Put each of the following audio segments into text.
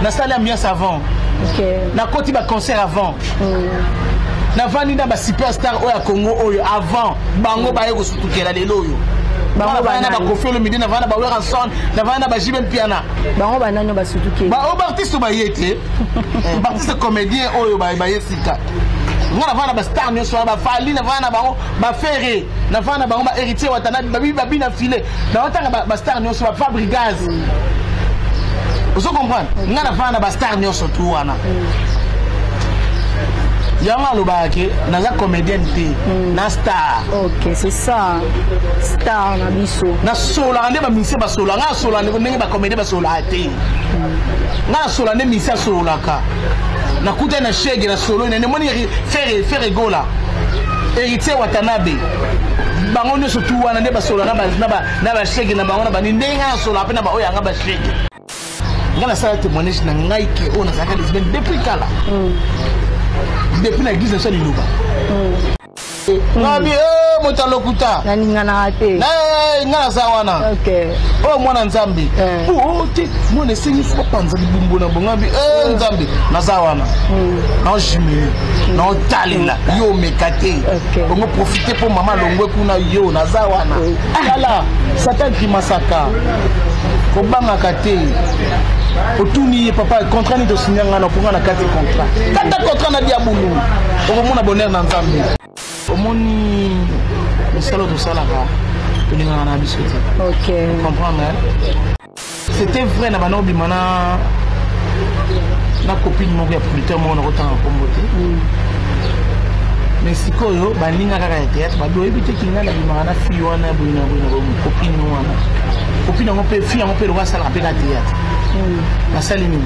na salle ambiance avant. Na koti ba concert avant. Na vani na ba superstar oya Congo oyo avant bango ba yeko sutukela lelo oyo. Bango ba na ba Koffi le midi na vana ba Weranson na vana ba Jiben Piana. Bango ba nano ba sutukela. Ba o artiste ba yete. Artiste comédien oyo ba yesika. Ngana vana ba star nyo so ba Fali na vana bango ba Ferré na vana bango ba héritier watana ba bina filé. Na otanga ba star nyo so ba Fabregas. Vous comprenez? Nous avons des stars surtout. Il y a un comédien, un star. Ok, c'est ça. Star, on a mis ça. Na sola, on a mis ça. Sola, on a sola, on a comédien sola. On a sola, on a mis ça sola. Na kuta na chèque na solo, on a moni faire gola. Héritier Watanabe. Bango ne surtout on a des sola na ba chèque na bango na ba nindenga sola pe na ba oya nga ba chèque. Ngana sala témoignage na ngaiki on a saka les semaines depuis kala. Depuis la église de Salilouba. Ngabi motalokuta. Na ngana ate. Na ngana sawana. OK. Oh mwana Nzambi. Oh ti mwana singi fo panza libumbu na bongabi Nzambi na sawana. Na jimi. Na talila yo mekate. Bongo profiter pour maman longwe kuna yo na sawana. Kala Satan ki masaka. Ko banga kate. Otuni papa contrat ni to signer ngana pour ngana kate contrat. Kata contrat na diabulu. Ko mona bonheur na Nzambi. Omoni le salon de Salara. On a discuté. Ok. Vous comprenez? C'était vrai, na obi mana na copine mon producteur mon autant en comboté. Mais si koyo baninga kaka théâtre ba do ebité kinga na bimana fi wana boina copine wana. Copine on peut fi on peut le voir ça la théâtre. La salle ni.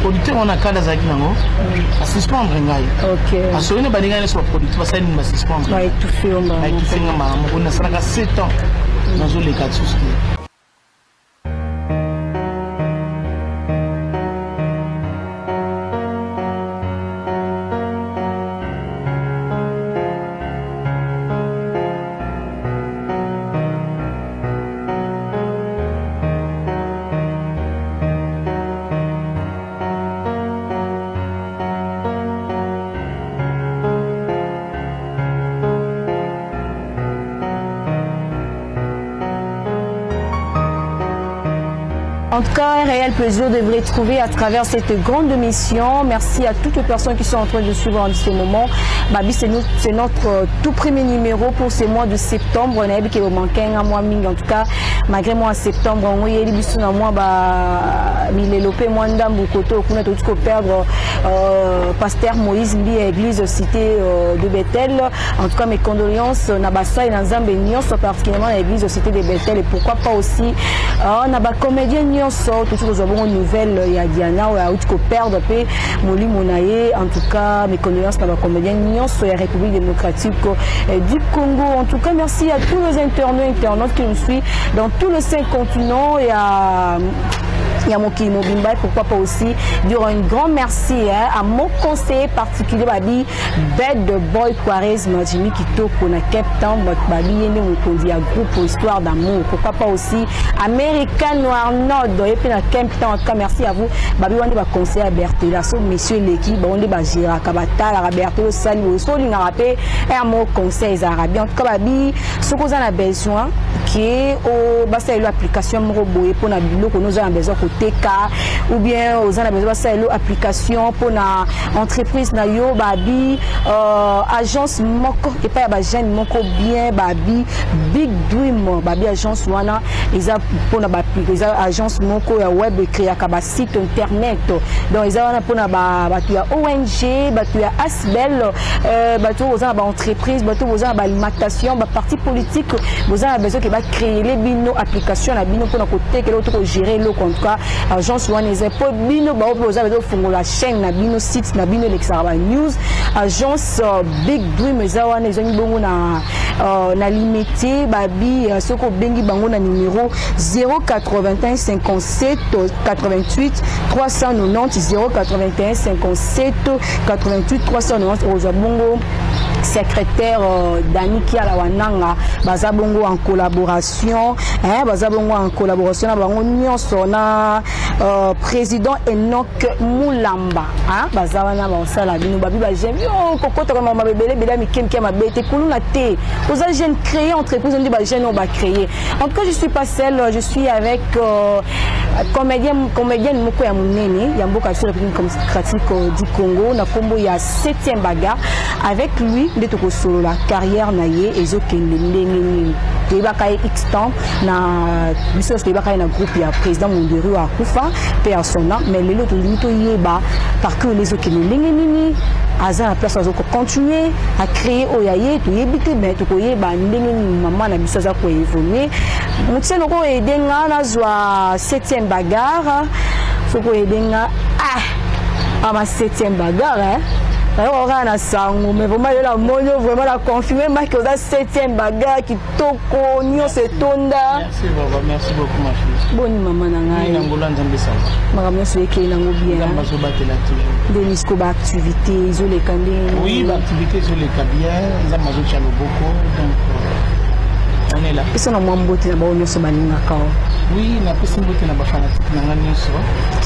Producteur on a kada za kinango. Assistant ngai. OK. Aso ine baninga ne so producteur ba salle ni assistant. Ba tout fait on ba. Ba tout fait ngamba mo na sala ka 7 ans. Nazo le ka tsuski. En tout cas, un réel plaisir de vous retrouver à travers cette grande émission. Merci à toutes les personnes qui sont en train de suivre en ce moment. Babi, c'est notre tout premier numéro pour ce mois de septembre. On a vu qu'il manquait un mois ming. En tout cas, malgré moi en septembre, on a eu un mois milélopé moins d'âme koto qu'on a tout perdre pasteur Moïse Mbi à l'église cité de Bethel. En tout cas, mes condoléances Nabassa et Nanzambe Nyons, particulièrement à l'église cité de Bethel. Et pourquoi pas aussi Naba comédien Nyons, toujours nous avons une nouvelle il y a Diana ou à Outko perdre pe Moli Monaye. En tout cas, mes condoléances Naba comédien Nyons et la République démocratique du Congo. En tout cas, merci à tous les internautes qui nous suivent dans tous les 5 continents et à Yamoki Mobimba, pourquoi pas aussi dire un grand merci à mon conseiller particulier Babi Bed Boy Quaresma Jimmy Kitoko na Cape Town Babi yene mukondi ya groupe Histoire d'amour, pourquoi pas aussi American Noir Nord et puis na Cape Town. En tout cas, merci à vous Babi wande ba conseiller Berté la so monsieur l'équipe wande ba gira kabata la Berté sali au so linga rapé et mon conseil arabe. En tout cas Babi ce qu'on a besoin qui est au basa l'application Mrobo et pour na bilo que nous avons besoin TK ou bien aux gens besoin de l'application pour na entreprise na yo babi agence moko et pas ba jeune moko bien babi Big Dream babi agence wana ils a pour na agence moko ya web créer ka site internet donc ils a pour na ba tu ya ONG ba tu ya Asbel ba tu aux gens ba entreprise ba tu aux gens ba alimentation ba parti politique aux gens besoin que ba créer les bino application na bino pour na côté que l'autre gérer le contrat agence wana les impôts bino ba opoza bezo fungo la chaîne na bino site na bino l'exaraba news agence Big Dream ezawana ezongi bongo na limité babi soko bengi bango na numéro 081 57 88 390 081 57 88 390 oza bongo secrétaire Dani Kialawananga Bazabongo en collaboration na bango nyonso na na président Enoch Moulamba hein bazawana ba osala bino babi ba j'aime yo kokota comme ma bébé bébé mi kem ma bête kuluna té aux jeunes créer entreprise on dit ba jeunes on va créer. En tout cas je suis pas seule, je suis avec comédienne moko ya munene ya mboka sur la République démocratique du Congo na kombo ya 7e bagarre avec lui de toko solo la carrière naie ezokende ndenge te baka x temps na biso te baka na groupe ya président Monderi akufa persona mais lelo to limito yeba parce que les okende ndenge nini aza na place azoko continuer à créer oyaye to yebite mais to koyeba ndenge nini maman na biso za ko évoluer mutseno ko edenga na zwa 7e bagarre soko edenga ma 7e bagarre alors on a sango mais vraiment la mono vraiment la confirmer que la 7e bagarre qui toko nyo se tonda. Merci beaucoup ma fille. Bonne maman nanga. Ni ngolo nzambe sa. Maman so eke nango bien. Nzamba so batela toujours. Denis ko ba activité isolé kande. Oui, ba activité isolé ka bien, nzamba zo chalo beaucoup donc on est là. Ils sont en mambote na ba onyo so balinga ka. Oui, na pesi mbote na ba fanatique nanga nyoso.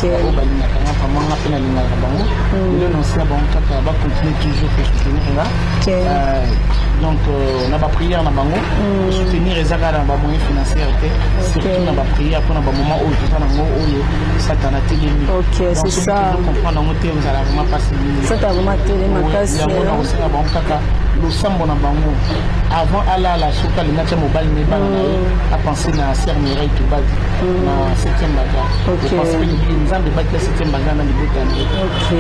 O balinga ka pa manga pena linga ka bango. Le non c'est bon kaka ba continuer toujours que soutenir là. Donc na ba prière na bango soutenir ezaka na ba moyens financiers surtout na ba prière pour na ba moment où tout ça na ngo oyo satana telemi. OK, c'est ça. Donc comprendre ngo te vous allez vraiment passer. Ça t'a vraiment telemi makasi. Ya on sait na ba kaka le sambo na bango avant ala la soka le match mobile mais pas à penser na cernerie tout bas na 7e bagarre. OK. Parce que nous avons débattu la 7e bagarre dans les botaniques. OK.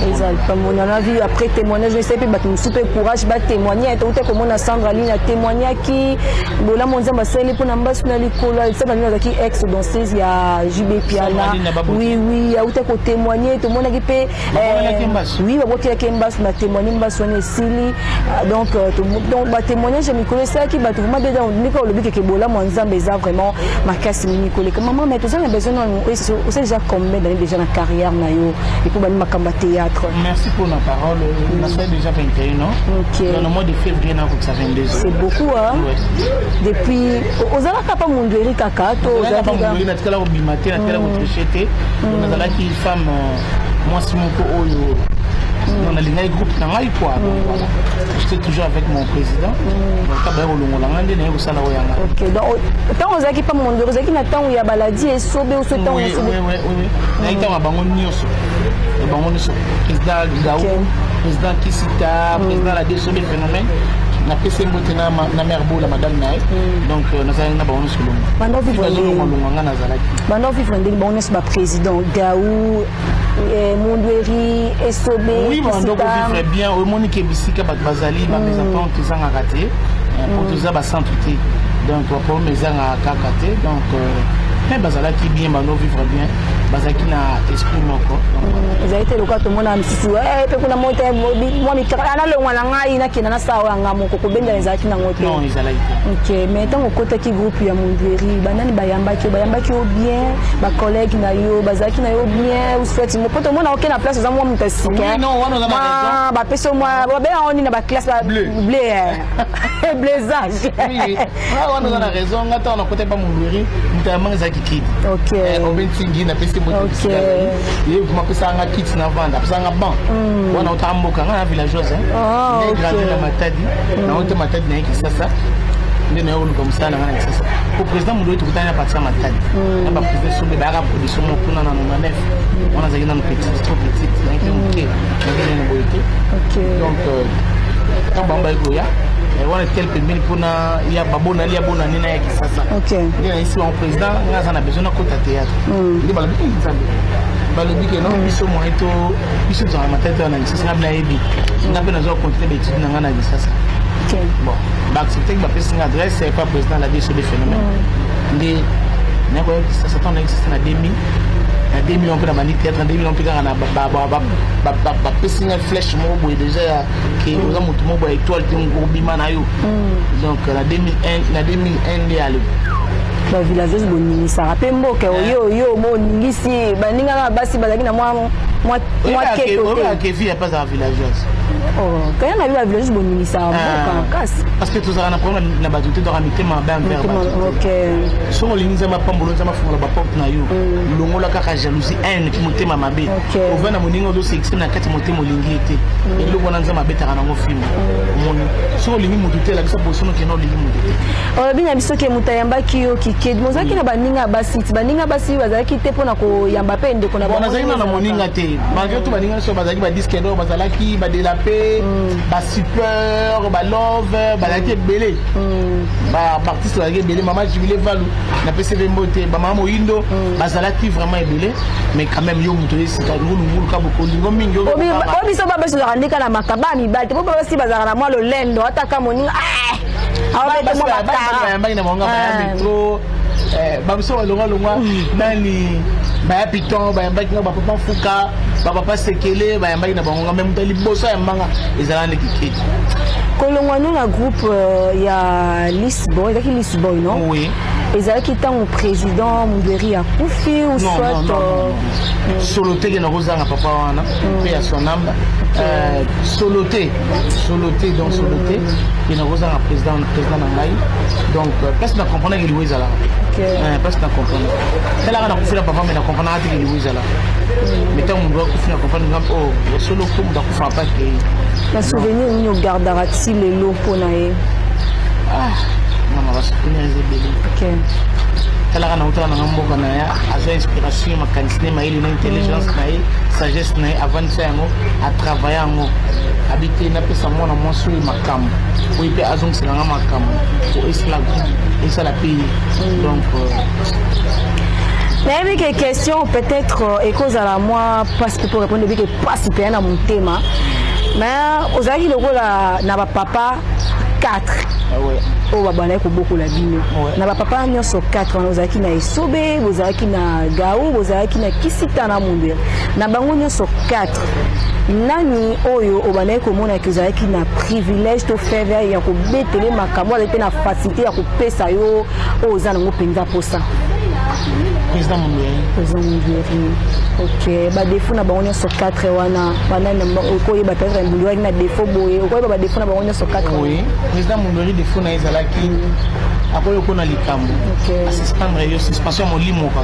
Ils ont pas mon avis après témoignage je sais pas battre super courage ba témoigner tout comme on a Sandra Line a témoigné qui bola mon nzamba sele pour na mbasu na likolo ça va qui ex danseuse ya JB Piana. Oui oui a uta ko témoigner tout le monde qui peut oui ba boki ya kembasu na témoigner mbasu na sili donc ba témoignage mi ko ça qui ba tout vraiment dedans ni ko le but que bola mon nzamba ça vraiment ma casse mi ko que maman mais tout ça on a besoin on sait déjà combien d'années déjà na carrière na yo et pour ba makamba théâtre. Merci pour la parole. On a fait déjà 21 ans. OK. Dans le mois de février, ça fait 22 ans. C'est beaucoup, hein? Ouais. Depuis. Aux ala kapa Monderi kaka, to aux ala kapa Monderi, na tkala obimate, na tkala otrechete. On a là qui femme, moi c'est mon co-oyo. On a les groupes dans la quoi. J'étais toujours avec mon président. Ok, donc tant aux aki pas Monderi, aux aki na tant où il y a baladi et sobe ou ce temps. Oui. Na ita mabango nyoso. Bango nyoso. Président Gaou, président Kisita, président la DSO le phénomène. Na pese mbote na merbo la madame nae. Donc na za na bango nyoso longo. Bando vivre longo na zalaki. Bando vivre ndenge bango nyoso ba président Gaou Monderi Esobé. Oui, bando vivre bien. Au Monique Bisika Bazali, ma mes enfants qui sont ratés. Pour tout ça ba santé. Donc pour mes enfants à raté. Donc mais bazala qui bien bando vivre bien. Bazaki na esprit moko. Ils ont été le cas tout le monde a misitu. Pe kuna monte moi mi kana le ngwana ngai na kina na sawa ngamo ko benga ezaki na ngote. Non, ils allaient. OK, mais tant au côté qui groupe ya Monderi, banani bayamba ki bien, ba collègue na yo, bazaki na yo bien, ou soit mo poto mona OK na place za moi mutasika. Oui, non, on a raison. Ba peso moi, ba ben on na ba classe bleu. Blaisage. Oui. On a raison, ngata on a côté pas Monderi, mutamanga zaki kid. OK. On bentingi na pesi OK. Et vous m'appelez ça un kit na vendre, ça un banc. On a autant mboka na villageoise hein. Oh, OK. Na matadi, na onte matadi na yiki sasa. Ndene yolo comme ça na ngana sasa. Pour président Mundo tukutana partir matadi. Na ba président sombe ba production mo kuna na nef. On a zaki na petit, trop petit, na yiki OK. Na boyete. OK. Donc quand bamba ikoya on a quelques mille pour na ya babona ya bona nina yaki sasa. OK. Ndene ici on président ngaza na besoin na kota théâtre. Ndi bala bi nzambe. Balobi que non biso moito biso dans ma tête na sasa na yebi. Na bena zo continuer d'étudier na ngana sasa. OK. Bon, bah accepter que ma personne adresse c'est pas président la DSO des phénomènes. Ndi na ko sasa ton existe na 2000. Na 2000 on peut na mani théâtre, na 2000 on peut na ba personne flèche mo boy déjà que oza mutu mo boy étoile te ngobima na yo. Donc na 2001 na 2001 ndi ale. Ba villageuse bonini ça rappelle mboka yo mo ningisi baninga basi bazaki na moi keko te. Oya ke vie pas à villageuse. Quand on a vu la village, bon, ça casse. Parce que tout ça, on a problème na badouté de ramiter ma bain vers. OK. Sur le ligne ma pambolo za ma fuma la porte na yo. Longo la kaka jalousie haine qui monte ma mabe. Au vana moningo do c'est extrême na kati monte molingi été. Et le bonanza ma beta na ngo film. Sur le ligne modouté la bisa position que non ligne modouté. Bien biso ke mutayamba kiyo kikedi mozaki na baninga basi bazaki te pona ko yamba pe ndeko na bona zaki na moninga te malgré tout baninga so bazaki ba disque d'or bazalaki ba délaper ba super ba love bazaki belé ba artiste bazaki belé maman Jubilé Valou na PCV Mbote ba maman Moindo bazalaki vraiment belé mais quand même yo mutoye sika ngulu ka boko ndingo mingi obi so ba beso randika na makaba mi bate bo ba si bazaka na moi lo lendo ataka moninga babiso balongwa nani baya piton bayambaki na bapapa fuka bapapa sekele bayambaki na bangonga même mutu liboso ya mbanga ezala ndeki kiti kolongwa no na groupe ya Lisboy ezaki Lisboy non oui ezalaki ntango président Mundweri akufi ou soit solote ke na kozanga papa wana mpe ya son âme solote donc solote ke na kozanga président na ngai donc personne na comprendre ke liwo ezala personne na comprendre telaka na kufila papa mais na comprendre ati ke liwo ezala mais ntango mundu akufi na comprendre ngam o solo ko mundu akufa pa ke na souvenir nini ogardara-t-il lelo mpona ye mama basouvenir ezebele talaka na utala na mboka na ya azwa inspiration makanisi ne maili na intelligence na ye sagesse na ye avanisa yango atravaille yango abite napesa mwana mwasi oyo makambo oyo mpe azongisela nga makambo po esala pays donc nayebi ke question peut-être ekozala moi parce que pour répondre que pasi mpe ya na motema mais ozalaki lokola na bapapa 4 oyo babandaki kobokola bino na bapapa nyonso 4 wana ozalaki na Esobe bozalaki na Gau bozalaki na Kisita na Mundweri na bango nyonso 4 nani oyo obandaki komonaki ozalaki na privilège to faveur ya kobetele makambo azali mpe na facilité ya kopesa yo oyo oza nango mpenza mposa président Mundweri ok badefo na bango nyonso 4 wana okoyeba peut-être Mundweri na defo boye okoyeba badefo na bango nyonso 4 oui président Mundweri defo na ezalaki akoyo kona likambo asispandre yo suspension molimo ka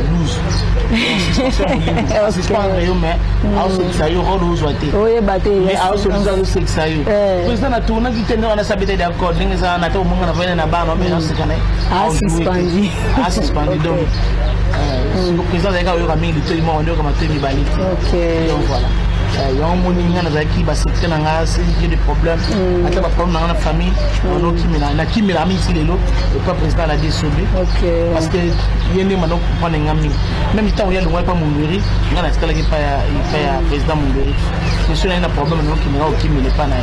12 asispandre yo mais aosokisa yo rolo ozwa te oyeba te mais aosokisa osokisa yo président na tournaki te nde wana sabete d'accord ndenge ezala na te omonga na vaine na bana mais aosekana asispendi donc le président a eu ramené le téléphone en deux comme un téléphone. Donc voilà. Il y a un monde qui va s'écrire dans la série de problèmes. Il y a des problèmes dans la famille. Qui me l'a mis ici, le président l'a désobé. Parce que il y a des gens qui comprennent les amis. Même si il y a le roi pas Mundweri, il y a le président Mundweri. Mais si il y a un problème, qui me l'a pas là.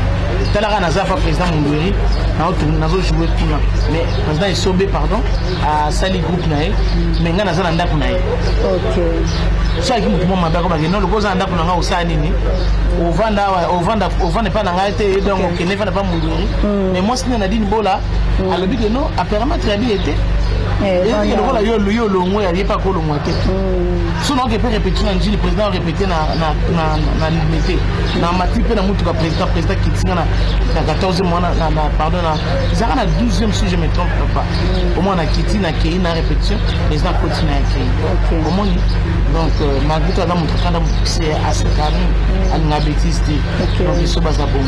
Tout à l'heure, on a fait président Mundweri. On a joué tout là. Mais le président est sobé, pardon, à Sali Group nae. Mais on a fait un ndaku nae. Ok. So qui mutu mama ba ko ba non le koza ndaku na nga osani ni. Ovanda pas na nga été donc on ne va pas Mundweri. Mais moi si na dini bola, alobi que non, apparemment très bien été. Et voilà yo longo ya pas ko longo te. Sinon que peut répéter na njili président répéter na limité. Na matipe na mutu ka président qui tient na 14e mois na pardon na ça na 12e si je me trompe pas. Au moins na kiti na kei na répétition, président continue à kei. Au moins donc malgré tout dans mon c'est assez calme à bêtise donc il se base à bon.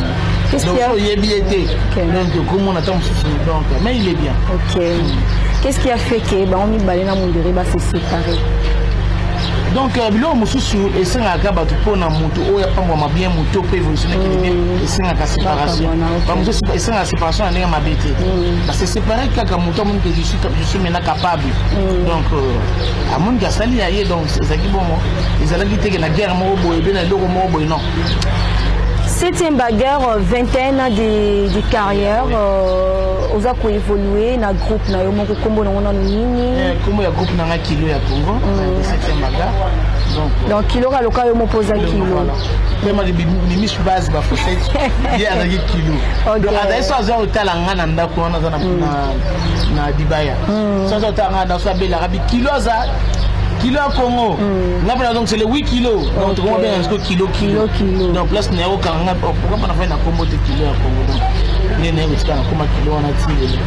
Donc il est bien été. Donc comment on attend donc mais il est bien. OK. Qu'est-ce qui a fait que on mi balé na Mundweri ba se séparer? Donc bilo mususu esengaka bato pona mutu oya pangwa mabien mutu pe évolutionner qui bien esengaka séparation ba mususu esengaka séparation ndenge mabete parce que séparer kaka mutu mon que je suis maintenant capable donc à mon gasali aye donc c'est qui bon ils allaient dire que la guerre mo boye ben loko mo boye non 7e bagarre 21 ans de carrière aux a évolué na groupe na yo moko kombo na ngona nini kombo ya groupe na Kilo ya Congo 7e bagarre donc Kilo ka loka yo mo posa Kilo vraiment ni miss base ba fosette ya na Kilo donc ada so za otala ngana ndako wana na Dibaya so za otala ngana so bela rabi Kilo za kilo à Congo. Donc c'est les 8 kilos. Donc comment bien kilo. Donc place néo quand pourquoi on a fait un combo de kilo à Congo. Donc les néo c'est comme kilo on a tiré.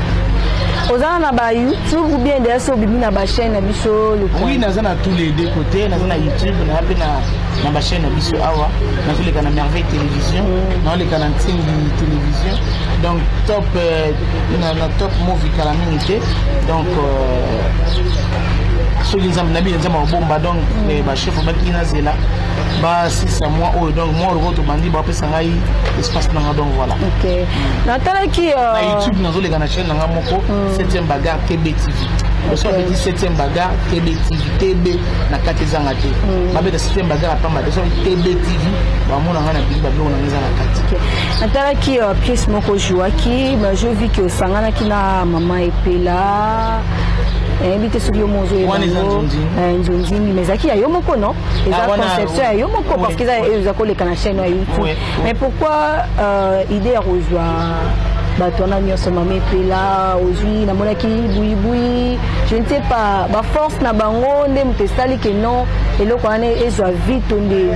Aux gens na YouTube ou bien derrière sur bibi na ba chaîne na biso le oui na zana tous les deux côtés na zana YouTube na pe na ba chaîne na biso awa na tous les canaux merveille télévision na les canaux télévision donc top na top movie kala minute donc ceux qui ont nabi nzama bomba donc ba chef ba kina zela ba 6 mois oh donc moi le vote bandi ba pesa ngai espace na donc voilà OK natala ki na YouTube na zo les canaux chaîne na moko 7e bagarre TB TV. Le soir, je dis 7e bagarre TB TV. TB na 4 zangate. Ma bête 7e bagarre à Pamba. Le soir, TB TV. Bah, mon angana big bablo na ngeza na 4. Natala ki pièce moko joua ki, je vis que sangana ki na maman epela. Invité sur le mozo et Nzonzini mais aki ya yomoko non et la conception ya yomoko parce que ils ont les canaux chaîne YouTube mais pourquoi idée à rejoindre batona nyonso mama epela ozwi na monaki boui je ne sais pas ba force na bango nde mutestali que non eloko wana ezwa vite onde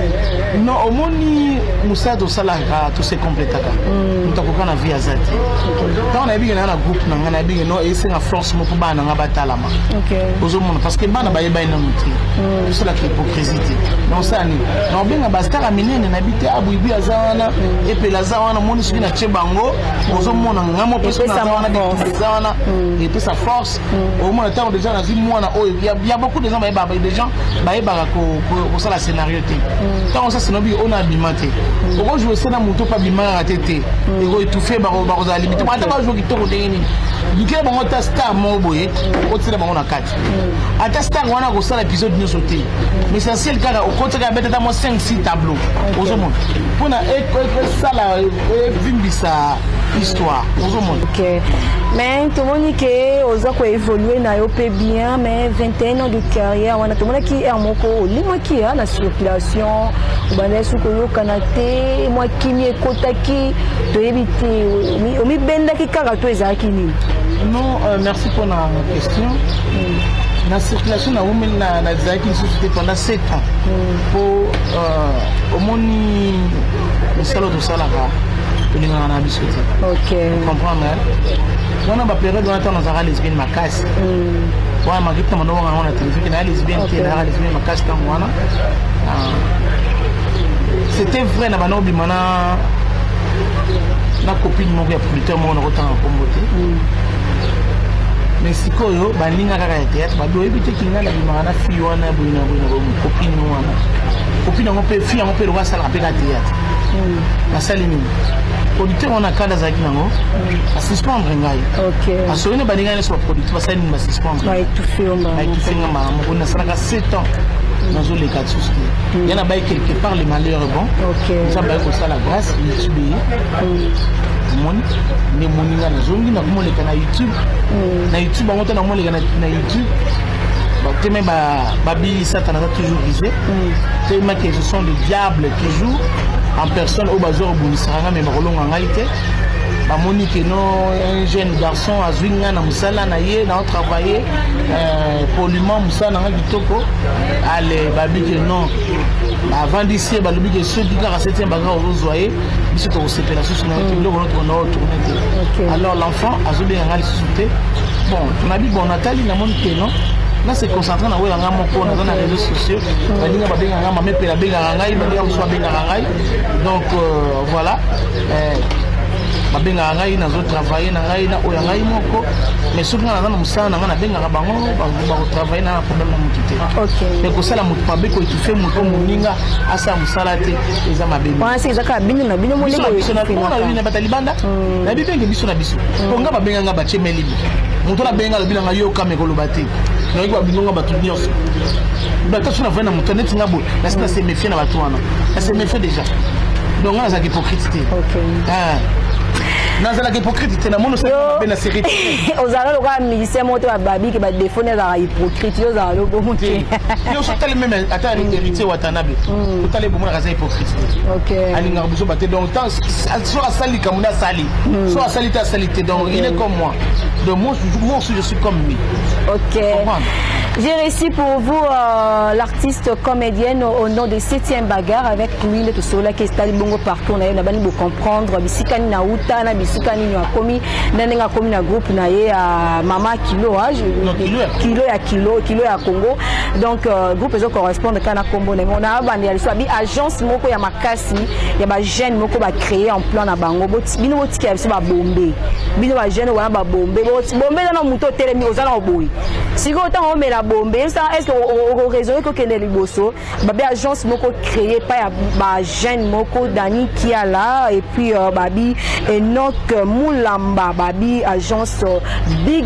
non omoni musado salaka tout se complétaka mutakoka na vie azati quand on a bien na groupe na ngana bien non et c'est na force mo ba na ngabatalama ozomona parce que bana ba yeba ina muti c'est la hypocrisie non ça ni non bien ba star minene na bité abuibi azana epela zawana moni siki na chebango ozomona et puis sa force au moins le temps déjà dans une mois il y a beaucoup de gens des gens pour ça la scénario quand on ça c'est on a abimaté on joue ça dans moto pas bimara à tête et étouffé par aux limite moi d'abord jouer qui tourne deni il y a bon star mo boye au tsela bango na 4 ata star wana ko ça l'épisode nous sauter mais c'est essentiel car au côté ga bête dans 5-6 tableaux aux hommes pour na ça la vimbisa histoire aux hommes. OK. Mais tout le monde que aux autres évoluer na yopé bien mais 21 ans de carrière on a tout le monde qui est en moko limo qui a la circulation bana suko yo kanate moi qui ni ekotaki to éviter omi benda ki kaka to ezaki ni. Non merci pour la question. La circulation na women na zaki société pendant 7 ans pour au moni le salon de salaka. OK. Comprendre. On a ma période où on a un lesbienne ma casse. Ouais, ma guitare maintenant on a téléphone na lesbienne qui est la lesbienne ma casse quand on c'était vrai na banobi mana na copine mon gars producteur mon autant en comboté. Mais si quoi yo baninga kaka théâtre ba do ebité kinga na bimana fi wana boina copine wana. Copine on peut fi on peut le voir ça la péga théâtre. La salle producteur on a kada zaki nango a suspendre ngai OK parce que ne baninga ne soit producteur parce que ne suspendre ouais tout fait on a 7 ans dans les cas de soucis il y en a quelque part les malheurs bon OK ça va être ça la grâce YouTube mon ne moninga na zongi na mo le kana YouTube na YouTube on na mo le kana na YouTube donc même babi Satan a toujours visé tellement que ce sont des diables qui jouent en personne au bazar bunisanga mais bakolonga ngaite ba monique non un jeune garçon a zwinga na musala na ye na travailler poliment musala na kitoko allez babi que non avant d'ici ba lobi que ceux qui car 7e bagarre au zoyer biso to sepela sous na kilo on a tourner alors l'enfant a zobi ngali souté bon on a dit bon Nathalie na monique non là c'est concentré na ouais ngamo ko na les réseaux sociaux balinga ba benga ngama mepela benga ngai ba ya so benga ngai donc voilà ba benga ngai na zo travailler na ngai na oya ngai moko mais soki na na musana na benga ka bango ba travailler na problème na mutite OK mais ko sala mutu pabe ko tufe mutu muninga asa musala te eza mabemi wana c'est zaka bino na bino moleko biso na bino batali banda na bibenge biso na biso ko ngaba benga ngaba chemeli mutu na benga bino nga yo kame ko lobati na yiko binonga batu nyonso bata suna vena mutu neti ngabo na sina se méfier na batu wana na se méfier déjà donc on a ça hypocrite OK na za la hypocrite na mono ça ben la série ozala lo ka musicien moto ba babi ke ba défendre la hypocrite yo za lo bo muté yo so tele même ata héritier watanabe to tele bo mona za hypocrite OK alinga biso baté donc tant so asali kamuna sali so asali ta salité donc il est comme moi Donc moi aussi je suis comme lui. Ok. J'ai réussi pour vous l'artiste comédienne au nom de 7e bagarre avec lui le Tosola qui est bongo partout na na bani bo comprendre bisikani na uta na bisikani ni akomi nanenga komi na groupe na ye mama kilo kilo ya Congo. Donc groupe ezo correspondre kana kombo na on a bandi ya so bi agence moko ya makasi ya ba jeune moko ba créer en plan na bango bino botiki ya biso ba bombe bino ba jeune wana ba bombe bombe na muto telemi ozana oboyi siko tango mela bombe ça est-ce au raison que kende liboso babi agence moko créé par ba jeune moko Dani qui a là et puis babi Enoch Moulamba babi agence Big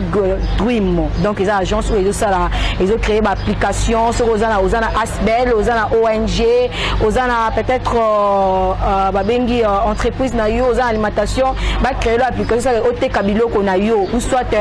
Dream. Donc les agences où ils ont créé ba application sur ozana Asbel ozana ONG ozana peut-être babengi entreprise na yo ozana alimentation ba créer l'application ça ote kabilo ko na yo ou soit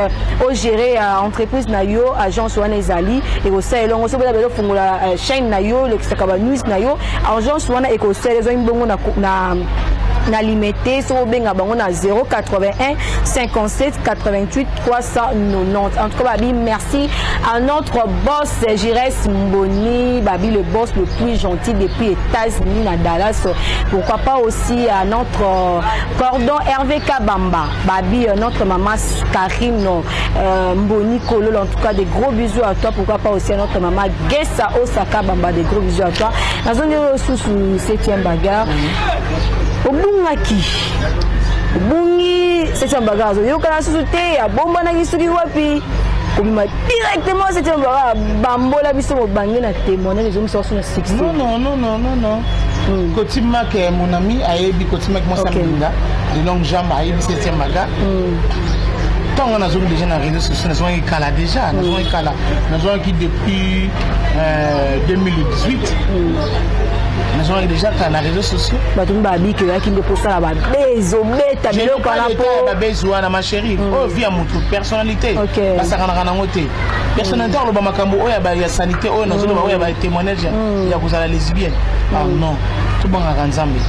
au gérer entreprise na yo agence wana ezali et au sel longo so bela fungola chaîne na yo le kisaka news na yo agence wana et au sel zo mbongo na limité so benga bango na 081 57 88 390. En tout cas babi merci à notre boss Jires Mboni babi le boss le plus gentil depuis États-Unis na Dallas. Pourquoi pas aussi à notre cordon Hervé Kabamba babi notre maman Karine Mboni Kolo. En tout cas des gros bisous à toi. Pourquoi pas aussi à notre maman Gessa Osaka Bamba, des gros bisous à toi. Dans un sous 7e bagarre obungaki bungi 7e bagarre yo kana susute ya bomba na kisuki wapi komima directement 7e bagarre bambola biso mobangi na témoigner les hommes sont sur 6. Non. Kotima que mon ami ayebi kotima que moi ça me de longue jambe ayebi 7e bagarre. Tant on a déjà dans les réseaux sociaux, nous avons écala déjà, nous avons qui depuis 2018. Nous avons déjà dans les réseaux sociaux. Bah tu m'as dit que là qui me pose ça là, bezo beta, mais le pas la bezo na ma chérie. Oh via mon personnalité. Parce que on a noté. Personnalité on le bamakambo, oh y a sanité, oh nous avons y a témoignage, il y a vous à la lesbienne. Ah non, tout bon à Nzambe.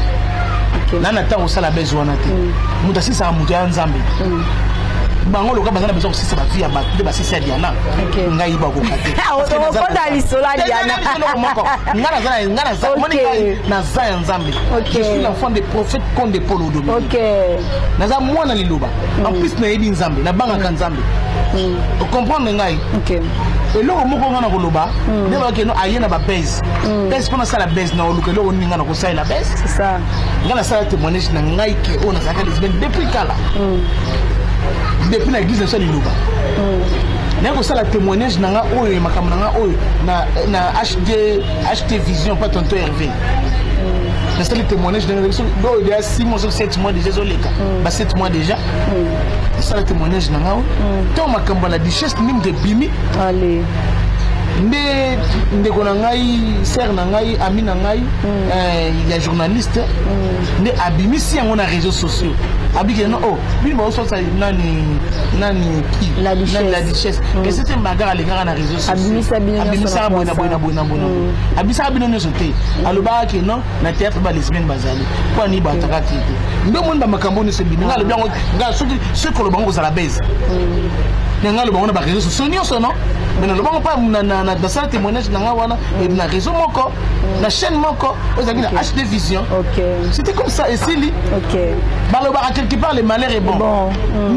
Là n'attend au sala bezo na té. Mutasi ça mutu ya Nzambe. Bango loka bazana bezo aussi c'est ba vie ya ba de ba sisi ya Diana. Ngai ba ko kate. On va dans l'isola Diana. Ngana za moni na za ya Nzambe. Je suis l'enfant des prophètes comme des Paul Odomi. OK. Naza mwana liloba. En plus na yebi Nzambe, na banga ka Nzambe. Vous comprenez ngai? OK. Et là on moko ngana ko loba, ndeba ke no ayena ba base. Qu'est-ce qu'on a ça la base na oluka lo ninga na ko sa la base? C'est ça. Ngana ça témoignage na ngai ke on a ça depuis kala. Depuis l'église de Salilouba. Nous avons la témoignage na HD Vision, pas tonton Hervé. Nous avons le témoignage il y a 6 mois, 7 mois déjà. 7 mois déjà. Nous avons le témoignage na tant ma la duchesse même de Bimi. Allez. Nde kona ngai ser na ngai ami na ngai ya journaliste ne abimisi yango na réseaux sociaux abiki no oh bino ba so sa nani ki la duchesse que c'était bagarre les gars na réseaux sociaux abimisa boina abisa bino nyo sote aloba ke non na théâtre ba lesbienne bazali kwa ni ba takati ndo monde ba makambo ne se bino ngalo byango ngalo ce que le bango za la baise ngalo bango na ba réseaux sociaux nyonso non mais le bango pas na ça témoignage na wana et na réseau moko na chaîne moko aux amis na HD Vision. OK. C'était comme ça et c'est lui. OK. Baloba quelque part le malheur est bon.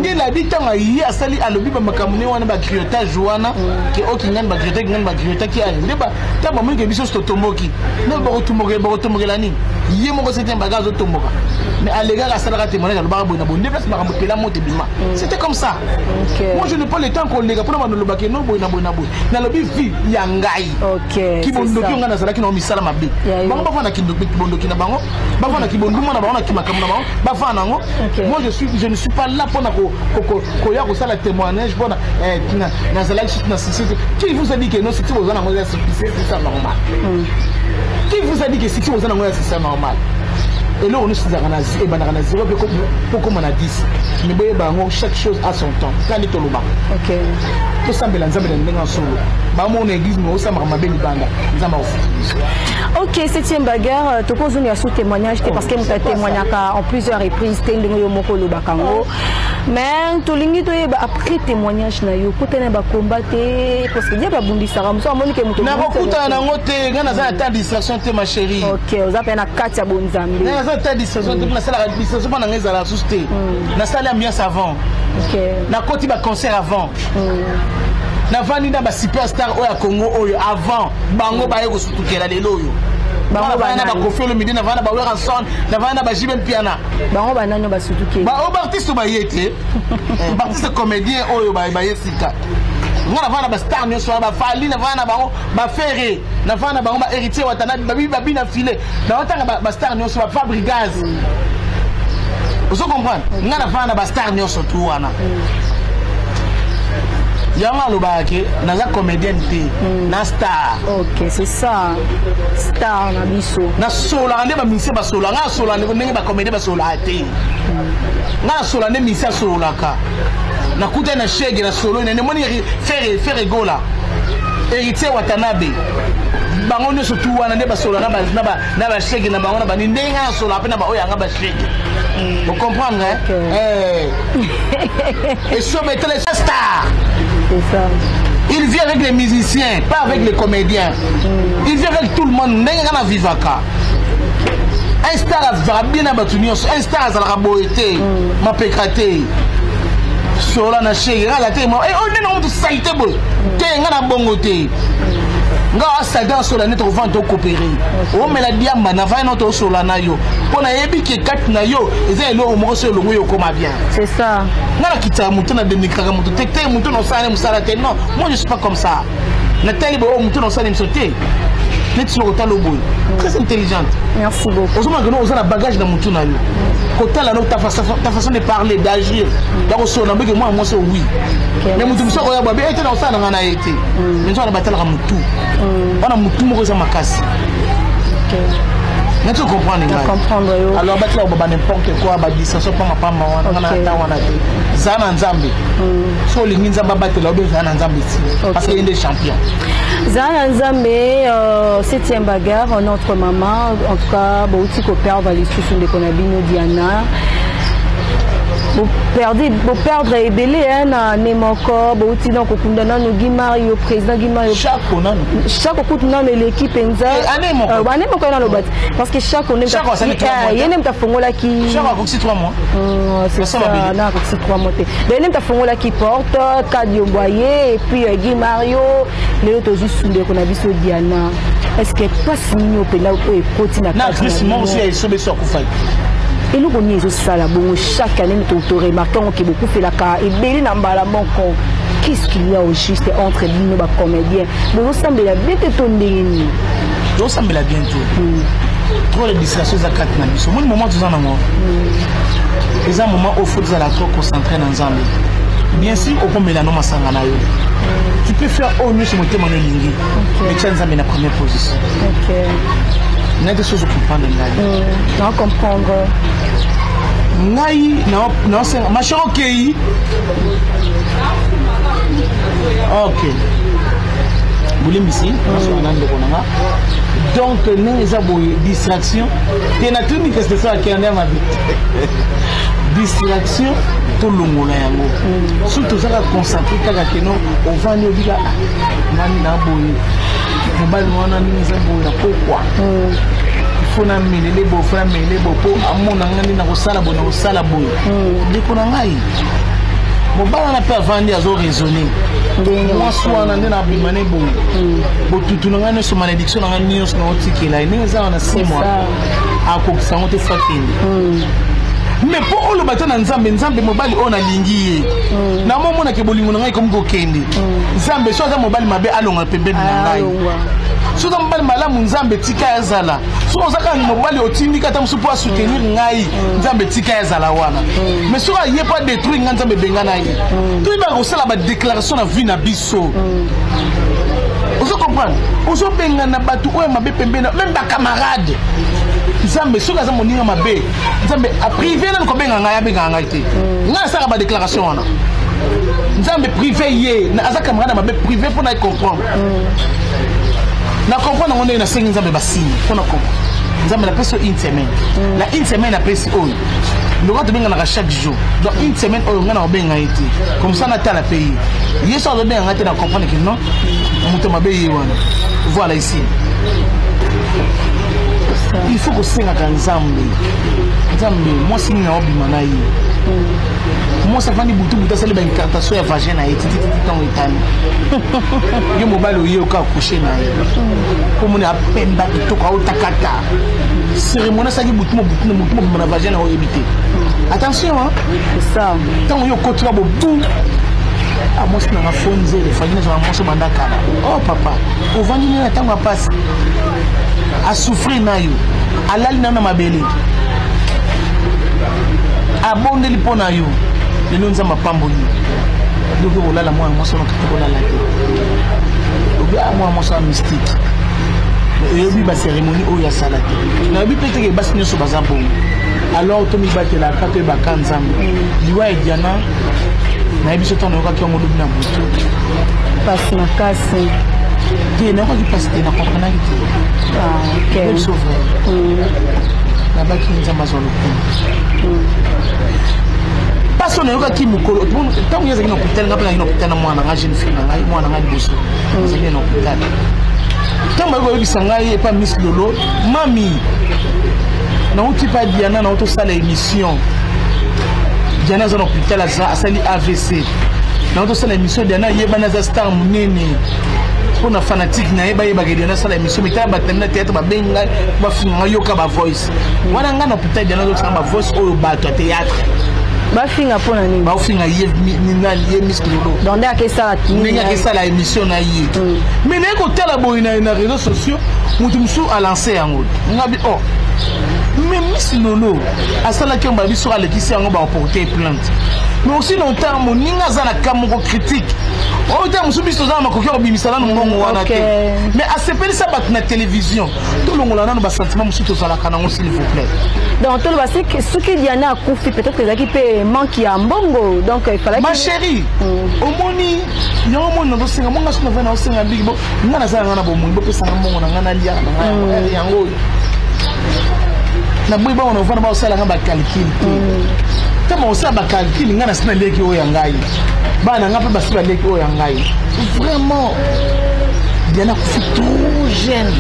Ni la dit tant yi asali alobi ba makamune wana ba griotage wana ke okingana ba griotage ki ali ndeba ta ba munge biso stotomboki ne ba rotumoke la ni yi moko c'était un bagage otomboka mais à l'égard à ça témoignage aloba bona bon déplace ba mbopela moto bima c'était comme ça. OK. Moi je n'ai pas le temps qu'on les pour ba noloba ke no bona na lobi vi ya ngai. OK. Ki bondo ki ngana zala ki na misala mabe bango ba fana ki bondo ki na bango ba fana ki bondo na bango na ki makamu na bango ba fana ngo. Moi je ne suis pas là pour ko ya ko sala témoignage pour na zala qui vous a dit que non c'est vous en c'est ça normal. Qui vous a dit que si vous en c'est ça normal. Et là on est dans la zéro pour comme on a dit mais boye bango chaque chose a son temps quand il toloba. OK. Tout ça belanza belanza solo ba mo na église mo ça ma beli banda nzamba. Ok, 7e bagarre, tu poses un sous témoignage parce que tu as témoigné en plusieurs reprises, tu as dit bakango. Mais tu as après témoignage, tu as combattu parce que tu as bondi ça. Tu as distraction, ma chérie. Ok, vous avez un Katia Bonzambi. Tu as distraction, tu as distraction pendant les la société. Tu as ambiance avant. Tu as concert avant. Navani na ba superstar oya Congo oyo avant bango ba yeko sutukela lelo yo bango ba na ba Koffi Olomide na vana ba Weranson na vana ba Jibem Piana bango ba nano ba sutukela ba o artiste ba yete artiste comédien oyo ba yesika ngana vana ba star nyo so ba Fali na vana bango ba Ferré na vana bango ba héritier watana ba bina filé na watanga ba star nyo so ba Fabrigaz vous comprenez ngana vana ba star nyo so tu wana Yama Lobake, naza comédienne na star. Ok, c'est ça. Star na biso. Na sola ande ba mise ba sola, nga sola ndenge ba comédien ba sola te. Nga sola ne mise sola ka. Na kuta na shege na solo ne moni faire gola. Héritier Watanabe. Bango ne surtout wana nde ba sola na ba shege na bango na ba ndenga sola pe na ba oya nga ba shege. Vous comprenez, hein? Et ce mettre les stars. C'est ça. Il vient avec les musiciens, pas avec les comédiens. Il vient avec tout le monde. N'engana vivaka. Un star a bien abattu. Un star a la boité. Ma pécate. Sola na chérie. La tête. Et on est dans tout ça. Il est beau. T'es ngana bongoté. Nga asada sola net revend to coopérer o mela diamba na va notre sola na yo pona yebi ke kat na yo eza elo mo so lo yo koma bien c'est ça na kita mutu na denikaka mutu tekte mutu no sala musala te non moi je suis pas comme ça na tali bo mutu no sala msote net sur otalo boy très intelligente merci beaucoup ozoma que nous on a bagage na mutu na yo kota la ta façon de parler d'agir donc so na mbeke moi so oui mais mutu mso ko ya babe ete na osala ngana ete mais on a batala mutu on a mutu mo za makasi mais tu comprends les gars comprendre yo alors batla baba n'importe quoi ba distraction pas ma pamba wana na ta wana te zana nzambe so lingi nzamba batela obe zana nzambe ti parce qu'il est des champions Zana Nzambe 7e bagarre notre maman en tout cas bauti ko perdre les sous de Konabino Diana vous perdre ebele na nemoko bauti donc okundana no Guimario président Guimario chaque okutuna l'équipe enza anemoko na lobati parce que chaque on est yene mtafongola ki chaque oxy 3 mois c'est ça na oxy 3 mois yene mtafongola qui porte Kadio Boyer et puis Guimario les autres juste sunde ko na biso Diana est-ce que pas signo pela ko ekoti na na Christmas aussi est sobe sur kufai. Et nous connaissons ça là, bon, chaque année nous remarquons que beaucoup fait la car et belé n'a pas la banque. Qu'est-ce qu'il y a au juste entre nous les comédiens? Mais nous semble la bien étonné. Nous semble la bientôt. Trop de distractions à quatre nabiso. Moi le moment tout ça non. Les un moment au faut de la trop concentré dans Nzambe. Bien sûr au pombe la no masanga na yo. Tu peux faire au mieux sur mon thème en ligne. Mais tu as Nzambe na première position. OK. Il y a des choses à comprendre. Non, comprendre. Non, c'est ma chère, ok. Ok. Vous voulez ici? Donc, nous avons une distraction. C'est la clinique, c'est ça qui est en ma vie. Distraction, tout le monde est surtout ça, concentré, quand on va nous dire, pourquoi il faut na melele bo fra melele bo po amona ngani na kosala bona kosala boy ndeko na ngai mobala na pe avandi azo raisonner moi soit na ndena bimane bo bo tutu na ngani so malédiction na ngani nyos na otikela ndenge za na 6 mois akokisa ngote fakini mais pour le bateau na nzambe mobali ona lingi na mo mona ke bolingo na ngai comme kokende nzambe so za mobali mabe alonga pembeni na ngai so za mobali malamu nzambe tika ezala so ozaka mobali otindika ta musupo a soutenir ngai nzambe tika ezala wana mais so aye pas détruire ngai nzambe benga na ye to iba ko sala ba déclaration na vie na biso ozo comprendre ozo benga na batu oyo mabe pembeni même ba camarade nzambe soka za moninga mabe nzambe a privé na ko benga ngai abenga ngai te ngai sala ba déclaration wana nzambe privé ye na aza camarade mabe privé pour na comprendre na comprendre on est na sengi nzambe basini on a comprendre nzambe la pèse une semaine la une semaine na pèse on le roi de benga chaque jour donc une semaine on ngana obenga été comme ça na ta la pays yeso do benga ngate na comprendre que non muto mabe yiwana voilà ici il faut que senga nzambe nzambe moi singi na obima na yi moi ça fani butu buta sele ba incartation ya vagin na été titi tant etani yo mobile oyo ka coucher na yi comme na pemba to ka otakata cérémonie ça qui butu na vagin na obité attention hein c'est ça tant yo kotra bo bou a moi c'est na fonze le vagin na moi so bandaka oh papa o vandi na tango passe a souffrir na yo alali na mabele abonde li pona yo lelo nzamba pambo yi loko olala mwa mwa sona katikola la te obi amwa mwa sona mystique eyobi ba cérémonie o ya salate na bi pete ke basine so bazabo alors to mi batela kato ba kanzambe liwa ediana na ebiso tono ka kyongo dubi na butu passe na kasi te na ko ki passe te na comprendre ki ok na baki nzamba zo lokuna parce que yoka ki mukolo tant que yazaki na hôpital ngapa na hôpital na mwana nga jeune fille na mwana nga liboso yazaki na hôpital tant ba ko bisanga ye pa Miss Lolo mami na uti pa Diana na auto sala émission Diana za na hôpital asali AVC na auto sala émission Diana yeba za star munene pour na fanatique na yeba yeba Diana sala émission mais ta batamina théâtre ba benga ba finga yoka ba voice wana nga na hôpital Diana zo sala ba voice oyo ba théâtre bafinga pona nini bafinga ye Miss Lolo donc ndaka ça ninga ça la émission na yi mais neko tala boina na réseaux sociaux mutu musu a lancé yango ngabi oh mais Miss Lolo asala ke mbabi sur ale kisi yango ba porter plainte mais aussi longtemps mon ninga za na kamoko critique oh ta musu biso za makoki obimisala no ngongo wana te mais a sepeli ça bat na télévision tout le monde na ba sentiment musu to sala kana ngo s'il vous plaît donc tout le basi que ce que Diana a confié peut-être que qui peut manquer à mbongo donc il fallait ma chérie au moni yo moni ndo singa monga sino vena osinga big bo ngana za ngana bo mo bo pesa mbongo na ngana lia na yango na boy ba ona vana ba osala ngaba calcul kama osala ba calcul ngana sina leki o yangai bana ngapa ba sina leki o yangai vraiment Diana kufi trop jeune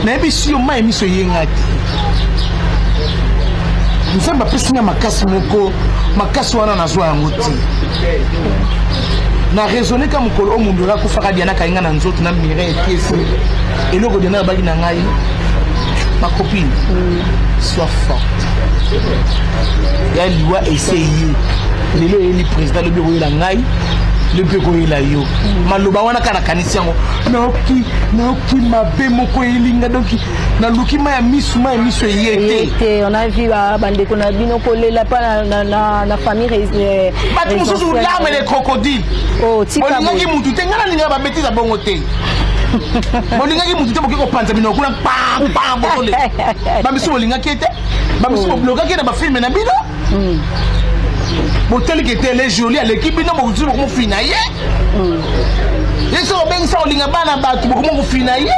na ebishi yo mai miso yengati nzamba pesinga makasi moko makasi wana nazwa yango te na raisonner comme mokolo o mundu akufaka Diana kainga na nzoto na mire etiesi eloko Diana baki na ngai ma copine sois forte ya liwa essayer lelo eli président le bureau la ngai le bureau la yo maloba wana kana kanisi yango naoki mabe moko elinga donc na lukima ya misu yete on a vu bande ko na bino kolela pa na famille batu mususu larme les crocodiles oh tika olinga ki mutu te ngana linga ba bêtise bongo te olinga ki mutu te bokiko panza bino kuna pa bokole ba misu olinga ki te ba misu bloga ki na ba film na bino Botel qui était les jolis à l'équipe, non, vous dites comment finailler. Ils sont bien ça, on n'a pas battu, comment vous finailler.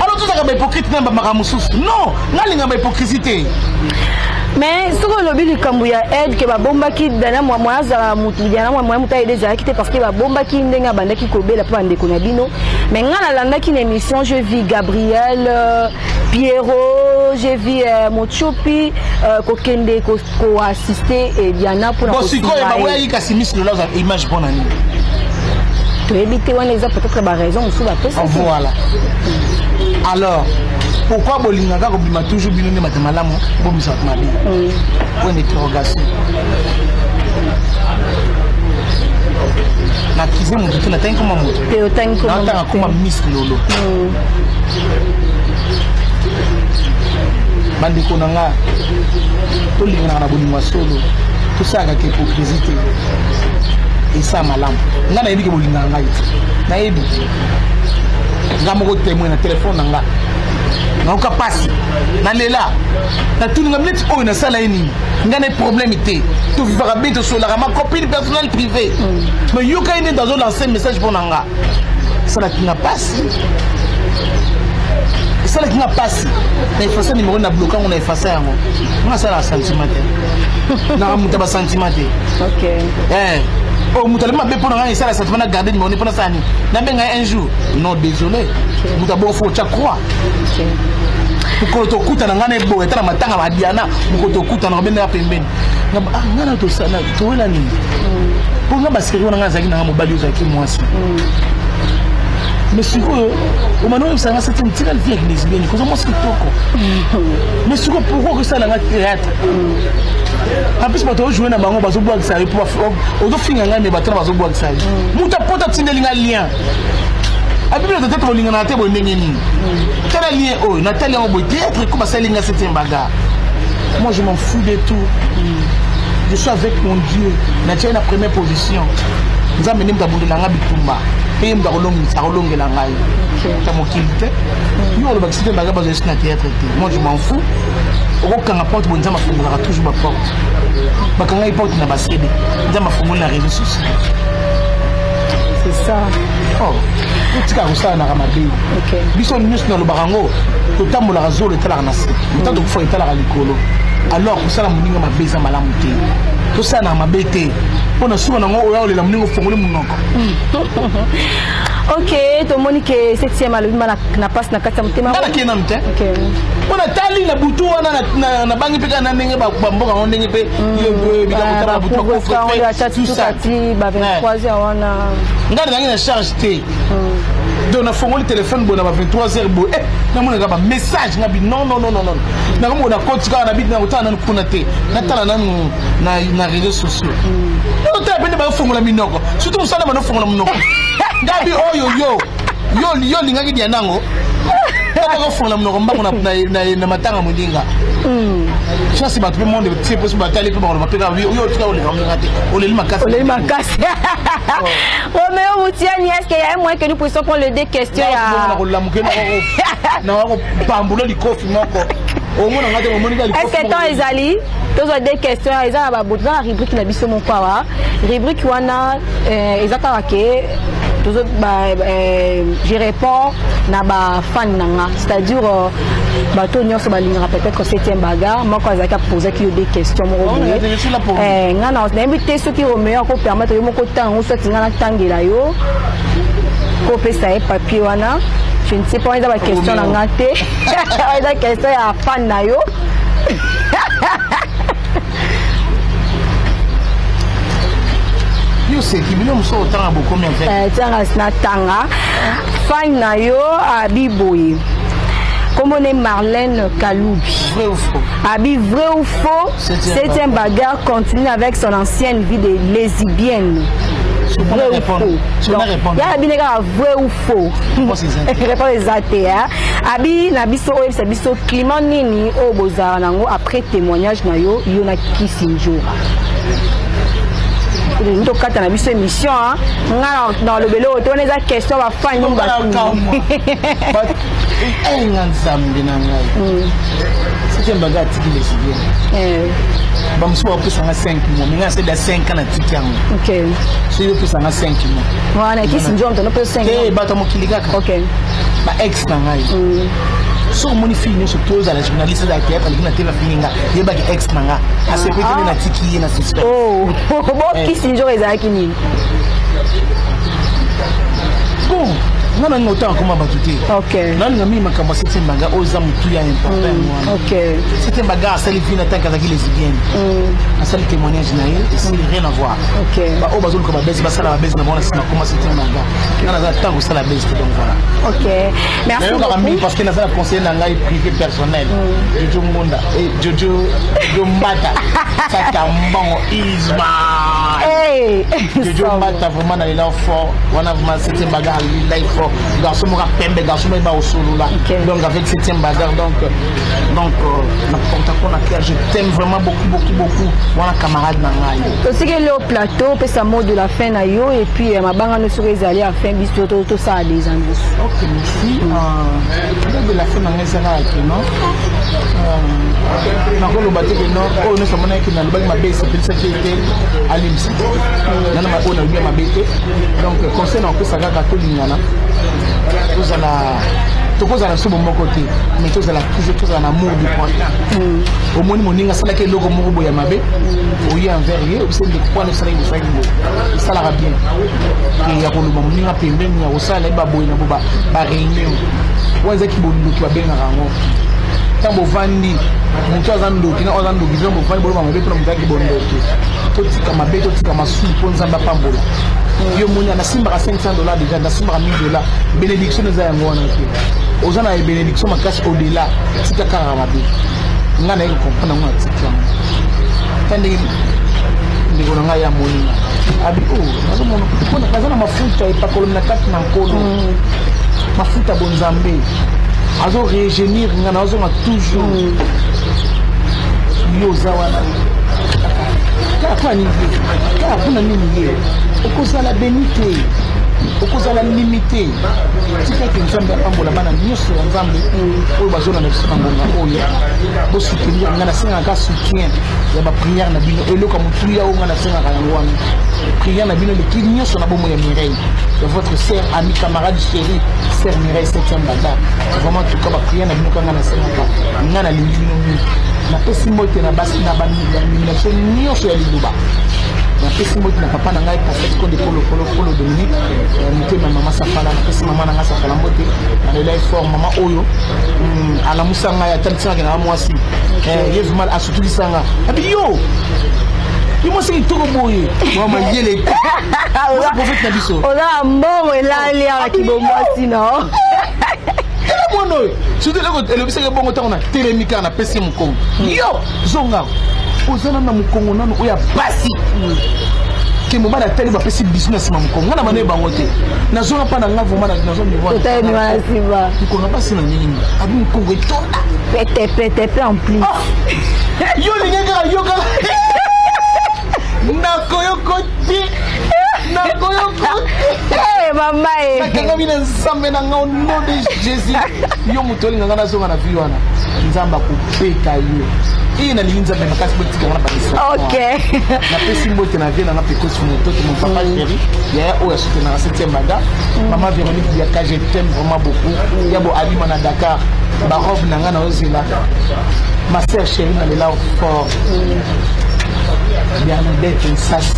Alors tout ça, c'est hypocrite, non, non, c'est hypocrisie. Mais ce que le Kambouya aide que la bombe qui dana moi za mutu diana moi muta aide za qui parce que la bombe qui ndenga banda qui kobe la pande konabino mais ngana landa qui émission je vis Gabriel Pierrot j'ai vu Mochopi kokende ko assister et Diana pour la bon si quoi ba ouais kasi Miss Lolo za image bonne année tu éviter on les a peut-être ba raison sous la tête voilà alors pourquoi bolingaka kobima toujours bino ne matamalamu bomisa mabi point d'interrogation na kize mutu na tanko mamutu te otanko na kuma Miss Lolo bandi konanga to linga na bolinga solo to saka ke hypocrisie et ça malamu ngana yebi ke bolinga ngai na yebi ngamoko témoin na téléphone nanga na oka passe na lela na tout nga minute o na sala ini ngana problème té to vivra bien to sola ma copine personnelle privée mais yo ka ine dans lancer message pour nanga ça la qui n'a passe ça qui n'a passé na effacer numéro na bloquant on a effacé yango on a ça la sentiment na muta ba sentiment OK oh muta ma be pour na ça la sentiment na garder numéro pour ça ni na benga un jour non désolé muta bon faut tu croire pour to kuta na ngane bo etala matanga ba diana pour to kuta na benda pembeni ngana to sana to wela ni pour nga basiri wana ngazaki na mobali ozaki mwasi mais sur au moment où ça va c'est une tire vie avec les lesbiennes cause moi c'est toko mais sur pourquoi que ça na théâtre en plus bato jouer na bango bazo boire ça pour ozo finga ngane bato bazo boire ça muta pota tindelinga lien abibila peut-être olinga na te bo ndengeni tala lien oh na tala on bo théâtre comme ça linga c'est un bagarre moi je m'en fous de tout je suis avec mon Dieu na tiens la première position nous amener mtabundu na ngabi tumba et m'darolongela ngai ta mokilite yo le baxite baga bazo na théâtre moi je m'en fous okanga porte bonza mafungola toujours ba porte bakanga i porte na basebe nza mafungola na réseaux sociaux c'est ça oh tika rusana na ramabe biso news na lo barango to tambola razo le tala na se mutando kufa itala la likolo alors kusala muninga mabeza malamu te to sana mabete on a souvent on les muninga fongole munoko OK to monique 7e alobi na passe na kata mutema na kena mte OK on a tali na butu wana na bangi peka na ndenge ba mboka on ndenge pe yo bika mutaba butu ko tout ça ba 23h wana ngani ngi na charge te donc na fongoli téléphone bona ba 23h bo na mona ba message ngabi non na ko na ko tika na bit na utana kuna te na tala na réseaux sociaux on t'a bende ba fongola minoko surtout ça na fongola minoko ngabi yo lingaki dia nango ko fongola minoko mbango na matanga mudinga ça c'est pas tout le monde c'est possible batali pour on va péter yo tika o le ngati o le makasi Roméo Moutiani, est-ce qu'il y a un moyen que nous puissions prendre le des questions est-ce que tant ezali tous des questions ils ont ba botza la rubrique na biso mon kwa rubrique wana ezaka ke tous je réponds na ba fan nanga c'est-à-dire bato nyonso balinga peut-être 7e bagarre moi quand ezaka poser qui des questions mo ngana na invité ceux qui Roméo ko permettre yo moko tango soit ngana tangela yo ko pesa e papier wana je ne sais pas il y a des questions dans la tête il y a des questions à fan na yo yo c'est qui minimum so tanga beaucoup combien fait tanga na tanga fan na yo abiboyi. Comme on est Marlène Kaloubi. Vrai ou faux? Abi, vrai ou faux? 7e bagarre continue avec son ancienne vie de lesbienne. Vrai ou faux? Il y a vrai ou faux? Réponse exacte. Abi, nabiso oye c'est biso climat nini au bozara nango après témoignage na yo na Kisinjora. Nous avons une émission dans le vélo. On a des questions à faire. C'est un bagage qui est lesbien. Je suis 5 mois. Mais c'est de 5 ans. Ok. Je suis 5 mois. Voilà, qui s'est dit, on a 5 ans. Ok. Ma ex so moni fille surtout à la journaliste da qui est na tela fininga yeba ki ex nanga asepe tele na tiki na sister oh qui sinjo ezaki ni bon nana ngota koma batuti OK nana ngami makamba c'est mbaga oza mutu ya important moi OK c'est mbaga ça les filles n'attendent qu'à les lesbiennes ça le témoignage na elle c'est rien à voir OK ba o bazol ko ba bese ba sala ba bese na bona sina comment c'est mbaga nana za tango sala bese donc voilà OK merci beaucoup parce que nasa conseiller na ngai privé personnel Jojo Mbonda et Jojo Mbata ça tambon isma Jojo Mbata vraiment na là fort wana vraiment c'est mbaga live fort garçon mo pembe garçon mo ba osolula donc avec 7e bagarre donc na porta qu'on a je t'aime vraiment beaucoup wana camarade na ngai aussi que le plateau peut ça mot de la fin na yo et puis ma banga no sur les aller à fin bisto tout ça à des amis. OK merci de la fin na ngai ça non na ko lo baté que non oh nous sommes na ki na lo ba ma base c'est ça qui était à l'IMSI nana ma ona bien ma bête donc conseil na ko ça ga ka to lingana tokozala so bon côté mais tozala toujours tozala amour du prochain au moins moninga sala ke logo moko boya mabe oyi envers ye c'est de quoi ne sala ça ça la bien et ya ko luba moninga pembeni ya osala ba boya na boba ba réunion waza ki bondo ki ba benga rango tambo vandi mutu azando kina ozando bizombo vandi bolo mabe to mutaki bondo to tika mabe to tika masu ponza mba pambola yo mona na simba $500 déjà na simba $1000 bénédiction za yango wana ke ozana e bénédiction makasi au delà tika kara mabe ngana iko comprendre ngwa tika tande ndiko nga ya moni abi nazo mona kona kazana mafuta ipakolo na kati na nkolo mafuta bonzambe azo régénir ngana azo ma toujours yo zawana kwa nini kuna nini ye okozala benité okozala limité tika ke nzambe apambola bana nyonso ya nzambe oyo bazona na biso bangonga oyo bosoutenir ngana sengaka soutien ya baprière na bino eloko motu ya oyo ngana sengaka yango wana prière na bino leki nyonso na bomo ya Mireille de votre sœur amie camarade chérie sœur Mireille 7e bada vraiment tout cas baprière na bino kanga na sengaka ngana lingi bino mingi napesi mbote na basi na banomination nyonso ya liloba napesi mbote na papa na ngai prophète konde polo Dominique mutema mama safala napesi mama na nga safala mbote na lela fort mama oyo ala musanga ya tantsanga na mwasi yevu mal asutulisa nga abi yo Comment c'est tout boye mama yele oza prophète na biso oza mbongo elali ala kibomwasi no mono surtout le biseke bongo ta on a telemika na pesi mukongo yo zonga ozana na mukongo nanu oya basi ke mobala tele ba pesi business ma mukongo na bana bango te na zonga pa na ngavo mana na zonga voir totai ni wana siba mukongo basi na nini abi mukongo etonda pete en plus yo linga yo ka nakoyokoti mama nakanga mina nzambe na nga au nom de Jésus yo mutoli nga na zonga na vi wana nzamba kupeka yo ina nalingi nzambe makasi botika wana bakisa okay na pesi mbote na vie na nga peko sur moto mon papa chéri ya oya soute na 7e bada maman Véronique Diaka je t'aime vraiment beaucoup yabo alima na Dakar ba robe na nga na ozela ma sœur chérie na lela fort Bernadette Nsasi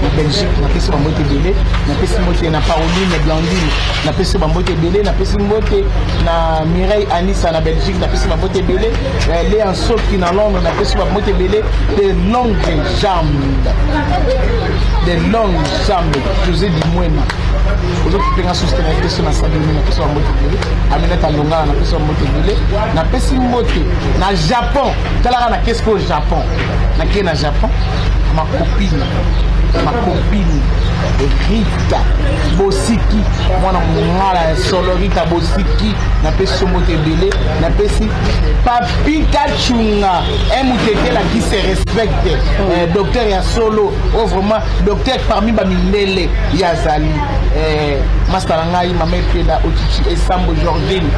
na Belgique na pesi bambote belé na pesi mbote na Pauline Blandine na pesi bambote belé na pesi mbote na Mireille Anissa na Belgique na pesi bambote belé Léa Soki na Londres na pesi bambote belé de longues jambes José Dimwena ozo kipenga soutenir pesi na salle na pesi bambote belé Aminata Longa na pesi bambote belé na pesi mbote na Japon talaka na qu'est-ce qu'au Japon na qui na Japon ma copine Rita Bosiki mwana mungala solo Rita Bosiki na pesi mbote belé na pesi Papi Kachunga mutete la qui se respecte docteur ya solo vraiment docteur parmi ba mindele yazali master ngai mama pela otichi esambo Jordine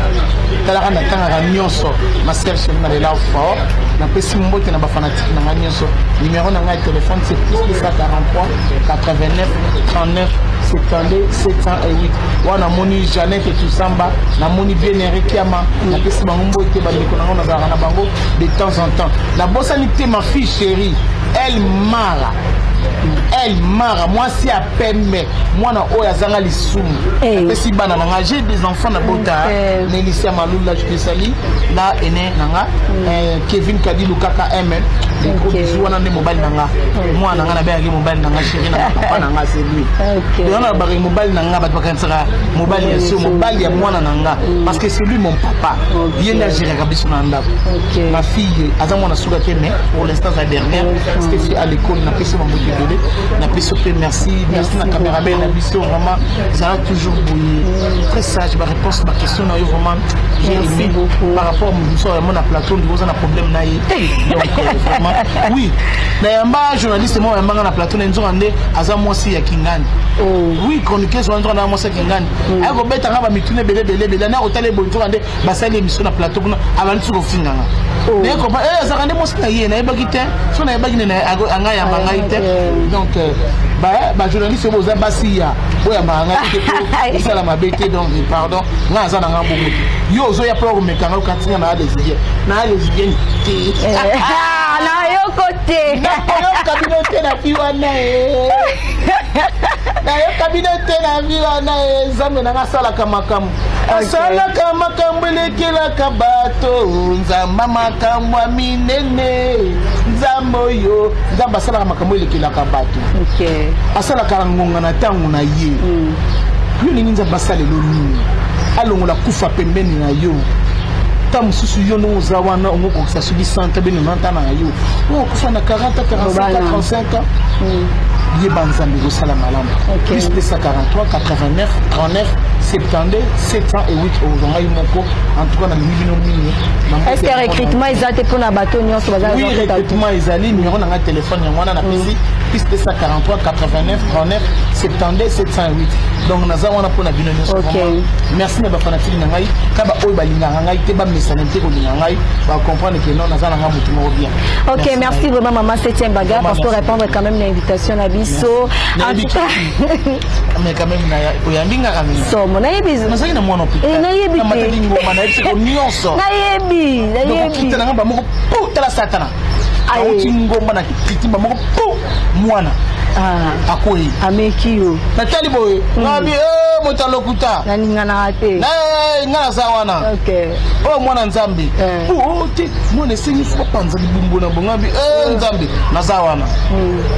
talaka na tanga nyonso ma sœur chérie na lela fort na pesi mbote na ba fanatique na nyonso numéro na ngai téléphone c'est plus 143 89 39 72 708 wana moni Jeannette Tusamba na moni Bien Kiama na pesi bango mbote ba ndeko na zala na bango de temps en temps la bossanité ma fille chérie elle mara moi si à peine moi na oya zanga lisumu pesi bana nanga j'ai des enfants na bota Nélicia Malula je te salue là ene nanga Kevin Kadilu kaka MN des gros bisous wana ne mobile nanga moi nanga na ba mobile nanga chérie na papa nanga c'est lui on a barré mobile nanga ba bakansaka mobile ya sur mobile ya mwana nanga parce que c'est lui mon papa bien na gérer kabiso na ndako ma fille azamwa na suka tene pour l'instant sa dernière parce que c'est à l'école na pesi mambo de na pesi merci na caméraman na biso vraiment ça a toujours bouillé très sage ma réponse ma question na yo vraiment j'ai aimé par rapport à mon plateau nous avons un problème na donc vraiment oui na yamba journaliste moi yamba na plateau na nzongande azamwa si ya Kingani oui chroniqueur sur ndona mo sa Kingani ako beta ngaba mitune belé na otale bonjour ande basali émission na plateau kuna abantu ko finganga mais ko ça rende mo sa yé na ebaki te so na ebaki na anga ya manga ite Donc journaliste boza basiya oya manga te ça la mabete donc pardon nga za na ngambo mutu yo zo ya pro mekanga ukatinga na lesbienne na yo côté na yo cabinet na piwana na yo cabinet na piwana zambe na sala kamakamu asala kamakamu lekela kabato nzamba makambo minene nzambo yo nzamba sala kamakamu lekela kabato asala karangonga na tangu na ye yo ningi nzamba sala lo nini alongola kufa pembeni na yo ta mususu yo no zawana ngoko sa subi santa beno nantana na yo o kufa na 40 45 35 ans ye banzambe go sala malamba plus de 43 89 39 72 708 aujourd'hui moko en tout cas na mibino mini est-ce que recrutement ezate pour na bateau nyonso baza oui recrutement ezali numéro na téléphone ya mwana na PC plus de 43 89 39 72 708 donc naza wana pour na bino nyonso merci na ba fanatique na ngai kaba oyo balinga ngai te ba mesanete ko linga ngai ba comprendre que non naza na nga mutu mo bien. OK, merci vraiment maman 7e bagarre parce que répondre quand même l'invitation na biso en tout cas mais quand même na oyambinga quand même so mona yebi nazaki na mwana opita na yebi na mateli ngoma na yebi ko nyonso na yebi donc kitana ngamba moko tala satana auti ngoma na kitimba moko mwana akoyi amekio natali boye nabi motalokuta na ningana te ngana sawana o mwana nzambe te mwana sengi fo panza libumbu na bongambi nzambe na sawana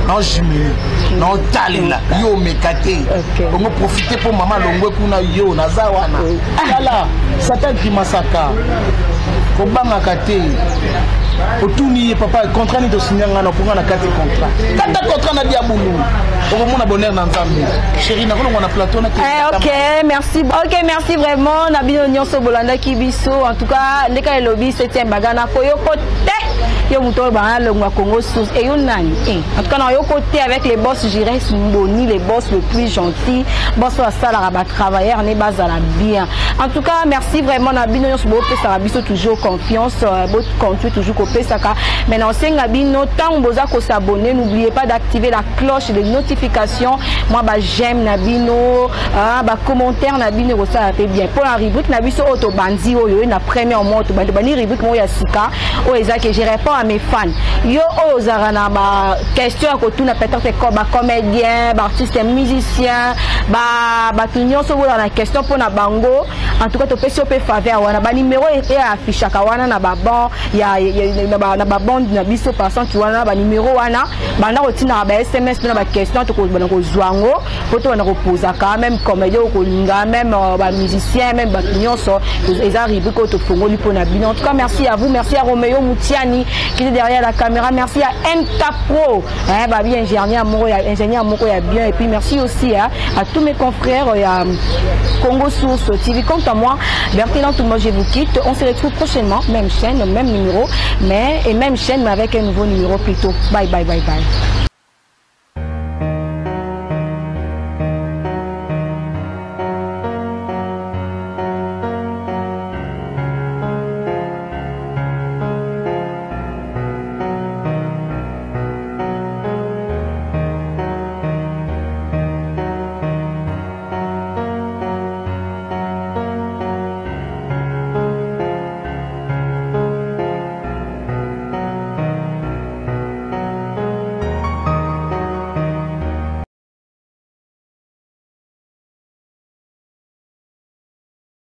na jimé na talela yo mekate bongo profiter pour maman longwe kuna yo na sawana kala satan ki masaka ko banga kate otuni papa contrat ni to signanga na ponga na kati contrat na diabulu au moins bonheur dans Zambie chérie na kolonga na plateau na merci vraiment na bino nyonso bolanda kibiso en tout cas ndeka lobby 7e bagana koyo côté yo muto ba le Congo source et yo nani en tout cas na yo côté avec les boss Jiren Mboni les boss le plus gentils boss la salle à travailleurs ne bazala bien en tout cas merci vraiment na bino nyonso bo pesa biso toujours confiance bo continuer toujours ko pesaka maintenant senga bino tant boza ko s'abonner n'oubliez pas d'activer la cloche de notification moi ba j'aime na bino ba commentaire na bino ko ça fait bien pour la rubrique na biso auto bandi oyo na première moto bani rubrique mo ya sika o eza que je réponds à mes fans yo ozara na ba question ko tout na peut-être comme ba comédien ba artiste musicien ba nyonso bola na question pour na bango en tout cas to pesi pe faveur wana ba numéro et affiche ka wana na ba bon ya na ba bande na biso passant tu wana ba numéro wana banda otina ba SMS na ba question to ko bana ko zwango poto wana ko poser quand même comédien ko linga même ba musicien même ba nyonso ils arrivent ko to fongoli pour na bino en tout cas merci à vous merci à Roméo Moutiani qui est derrière la caméra merci à NK Pro ba bien ingénieur moko ya bien et puis merci aussi à tous mes confrères à Congo Source TV. Quant à moi, Bertrand tout le monde je vous quitte, on se retrouve prochainement même chaîne même numéro mais et même chaîne mais avec un nouveau numéro plutôt. Bye bye bye bye.